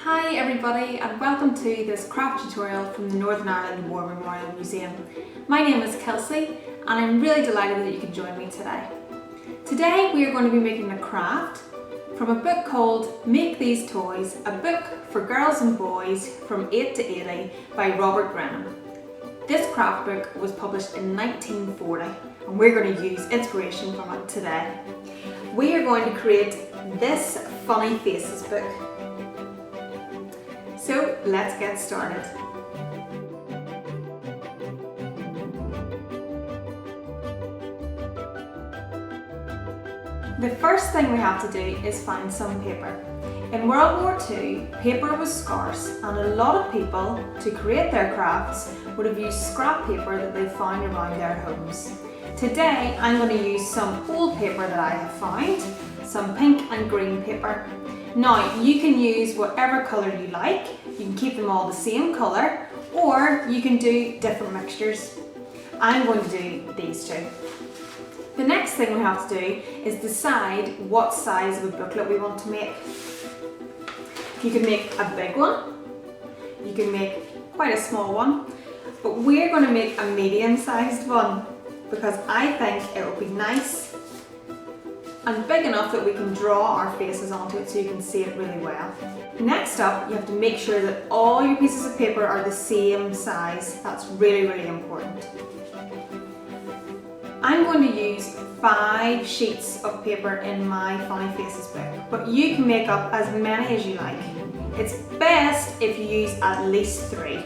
Hi everybody and welcome to this craft tutorial from the Northern Ireland War Memorial Museum. My name is Kelsey and I'm really delighted that you can join me today. Today we are going to be making a craft from a book called Make These Toys, a book for girls and boys from 8 to 80 by Robert Grenham. This craft book was published in 1940 and we're going to use inspiration from it today. We are going to create this Funny Faces book. So let's get started. The first thing we have to do is find some paper. In World War II, paper was scarce and a lot of people, to create their crafts, would have used scrap paper that they found around their homes. Today I'm going to use some old paper that I have found, some pink and green paper. Now you can use whatever colour you like, you can keep them all the same colour or you can do different mixtures. I'm going to do these two. The next thing we have to do is decide what size of a booklet we want to make. You can make a big one, you can make quite a small one, but we're going to make a medium-sized one because I think it will be nice and big enough that we can draw our faces onto it so you can see it really well. Next up, you have to make sure that all your pieces of paper are the same size. That's really, really important. I'm going to use 5 sheets of paper in my Funny Faces book, but you can make up as many as you like. It's best if you use at least 3.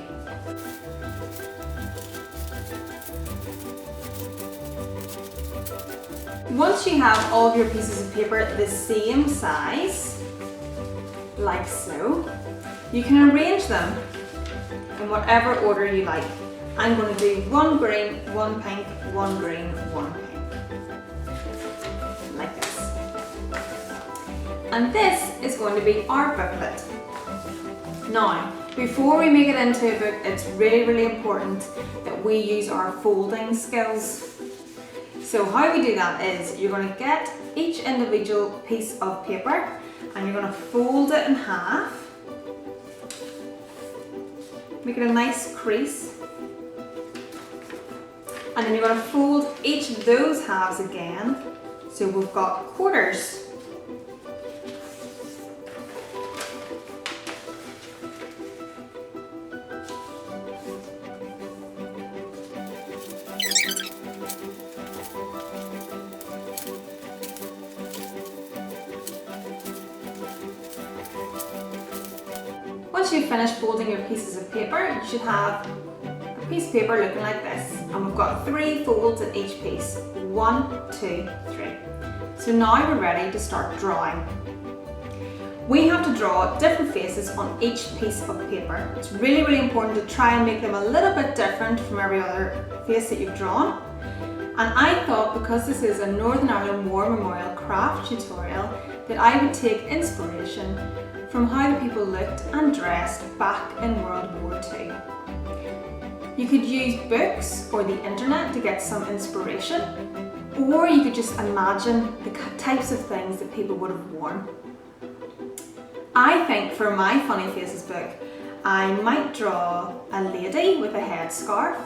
Once you have all of your pieces of paper the same size, like so, you can arrange them in whatever order you like. I'm going to do 1 green, 1 pink, 1 green, 1 pink. Like this. And this is going to be our booklet. Now, before we make it into a book, it's really, really important that we use our folding skills. So how we do that is you're going to get each individual piece of paper and you're going to fold it in half. Make it a nice crease. And then you're going to fold each of those halves again. So we've got quarters. Once you've finished folding your pieces of paper, you should have a piece of paper looking like this. And we've got 3 folds in each piece. 1, 2, 3. So now we're ready to start drawing. We have to draw different faces on each piece of paper. It's really, really important to try and make them a little bit different from every other face that you've drawn. And I thought, because this is a Northern Ireland War Memorial craft tutorial, that I would take inspiration from how the people looked and dressed back in World War II. You could use books or the internet to get some inspiration, or you could just imagine the types of things that people would have worn. I think for my Funny Faces book, I might draw a lady with a headscarf.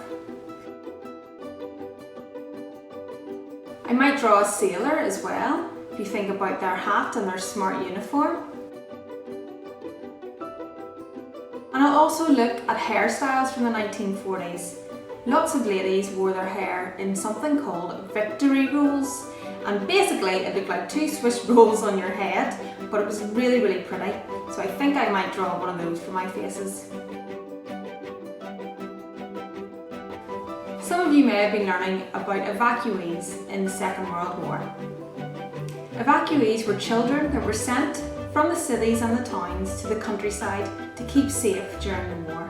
I might draw a sailor as well, if you think about their hat and their smart uniform. And I'll also look at hairstyles from the 1940s. Lots of ladies wore their hair in something called victory rolls. And basically it looked like 2 Swiss rolls on your head, but it was really, really pretty. So I think I might draw one of those for my faces. Some of you may have been learning about evacuees in the Second World War. Evacuees were children that were sent from the cities and the towns to the countryside to keep safe during the war.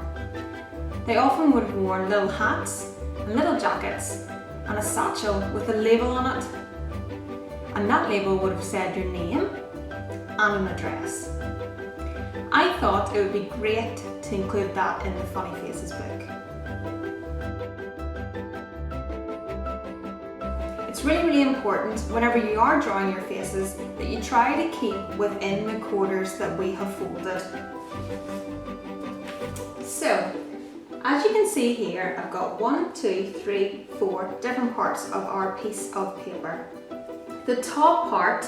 They often would have worn little hats and little jackets and a satchel with a label on it. And that label would have said your name and an address. I thought it would be great to include that in the Funny Faces book. It's really important whenever you are drawing your faces that you try to keep within the quarters that we have folded. So, as you can see here, I've got 1, 2, 3, 4 different parts of our piece of paper. The top part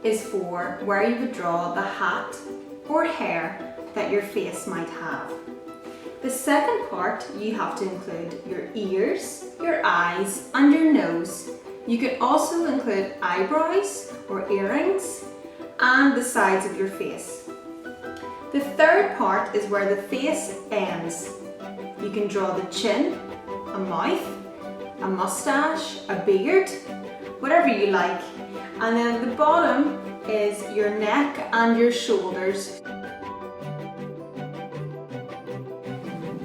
is for where you would draw the hat or hair that your face might have. The second part, you have to include your ears, your eyes and your nose. You could also include eyebrows or earrings and the sides of your face. The third part is where the face ends. You can draw the chin, a mouth, a mustache, a beard, whatever you like. And then the bottom is your neck and your shoulders.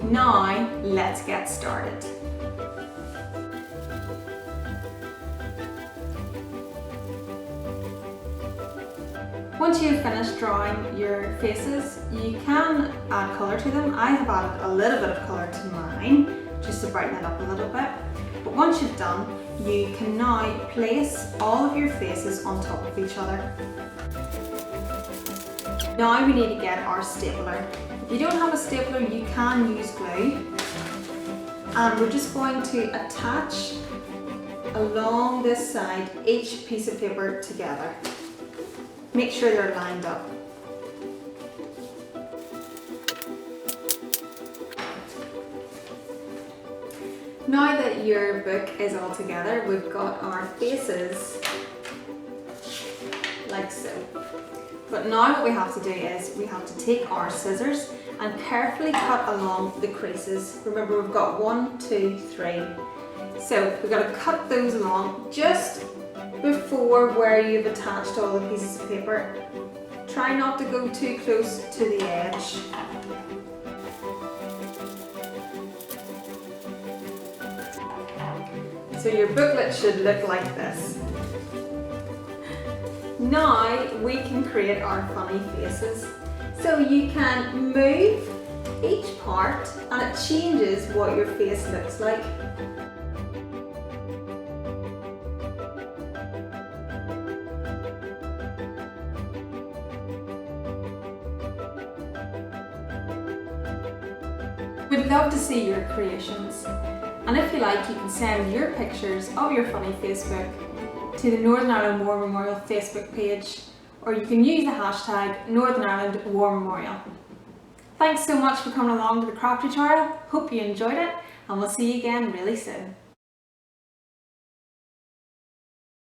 Now, let's get started. Once you've finished drawing your faces, you can add colour to them. I have added a little bit of colour to mine, just to brighten it up a little bit. But once you've done, you can now place all of your faces on top of each other. Now we need to get our stapler. If you don't have a stapler, you can use glue. And we're just going to attach along this side each piece of paper together. Make sure they're lined up. Now that your book is all together, we've got our faces like so. But now what we have to do is we have to take our scissors and carefully cut along the creases. Remember, we've got 1, 2, 3. So we've got to cut those along just before where you've attached all the pieces of paper. Try not to go too close to the edge. So your booklet should look like this. Now we can create our funny faces. So you can move each part and it changes what your face looks like. We'd love to see your creations, and if you like, you can send your pictures of your funny Facebook to the Northern Ireland War Memorial Facebook page, or you can use the hashtag Northern Ireland War Memorial. Thanks so much for coming along to the craft tutorial. Hope you enjoyed it, and we'll see you again really soon.